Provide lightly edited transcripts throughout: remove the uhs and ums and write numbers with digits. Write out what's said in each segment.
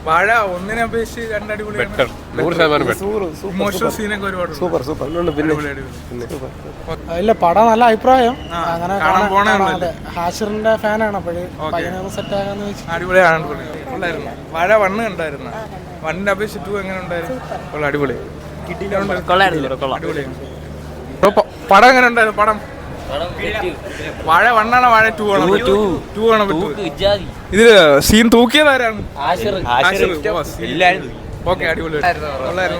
വാഴ ഒന്നിനെ അപേക്ഷിച്ച് രണ്ടടിപൊളി. ഇമോഷണൽ സീനൊക്കെ ഒരുപാട്. ഇല്ല, പടം നല്ല അഭിപ്രായം. അങ്ങനെ ഹാഷിറിന്റെ ഫാനാണ്. അപ്പോഴേ സെറ്റ് ആകാന്ന് വെച്ചാൽ അടിപൊളിയാണ്. വാഴ 1 കണ്ടായിരുന്നു. 1നെ അപേക്ഷിച്ച് 2 എങ്ങനെ ഉണ്ടായിരുന്നു? അടിപൊളി. പടം എങ്ങനെ ഉണ്ടായിരുന്നു? പടം വാഴ 1 ആണോ വാഴ 2 ആണോ? 2 ആണോ? ഇതില് സീൻ തൂക്കിയതാരാണ്? ഓക്കെ, അടിപൊളി.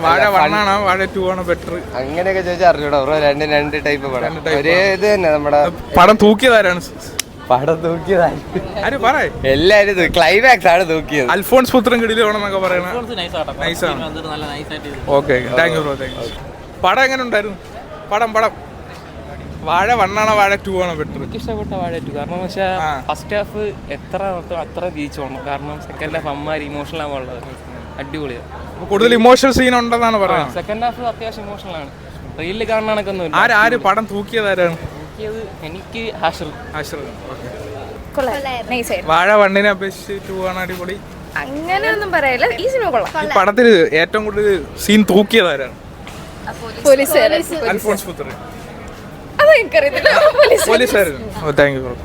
വാഴ 1 ആണോ വാഴ 2 ആണോ ബെറ്റർ? അങ്ങനെയൊക്കെ ചോദിച്ചാൽ അറിഞ്ഞൂടാ ബ്രോ. രണ്ട് ടൈപ്പ് പടം. ഒരേ ഇത് തന്നെ. നമ്മുടെ പടം തൂക്കിയതാരാണ്? പടം തൂക്കിയതാണ് എല്ലാരും. ക്ലൈമാക്സ് ആണ് തൂക്കിയത്. അൽഫോൺസ് പുത്രൻ കിടിലാണെന്നൊക്കെ പറയണ. Okay, thank you bro. പടം എങ്ങനെ ഉണ്ടായിരുന്നു? പടം വാഴ 1 ആണോ വാഴ 2 ആണോ ബെറ്റർ? എനിക്ക് ഇഷ്ടപ്പെട്ട വാഴ 2. കാരണം വെച്ചാൽ ഫസ്റ്റ് ഹാഫ് എത്ര അത്ര ജയിച്ചോണം. കാരണം സെക്കൻഡ് ഹാഫ് അമ്മമാര് ഇമോഷണൽ ആവാനുള്ളത് അടിപൊളിയാണ്. കൂടുതൽ ഇമോഷണൽ സീൻ ഉണ്ടെന്നാണ് പറയുന്നത്. സെക്കൻഡ് ഹാഫ് അത്യാവശ്യം ഇമോഷണൽ ആണ്. റീലിൽ കാണാനൊക്കെ ആര് പടം തൂക്കിയതാരാണ്? എനിക്ക് ഹാഷിർ. വാഴ 1നെ അപേക്ഷിച്ച് 2 ആണ് അടിപൊളി. അങ്ങനെയൊന്നും പറയല്ല, ഈ സിനിമ കൊള്ളാം. ഈ പടത്തിൽ ഏറ്റവും കൂടുതൽ സീൻ തൂക്കിയതാരാണ്? പോലീസുകാരൻ. അൽഫോൺസ് പുത്രൻ. അത് എനിക്കറിയത്തില്ല. പോലീസുകാരൻ. Thank you bro.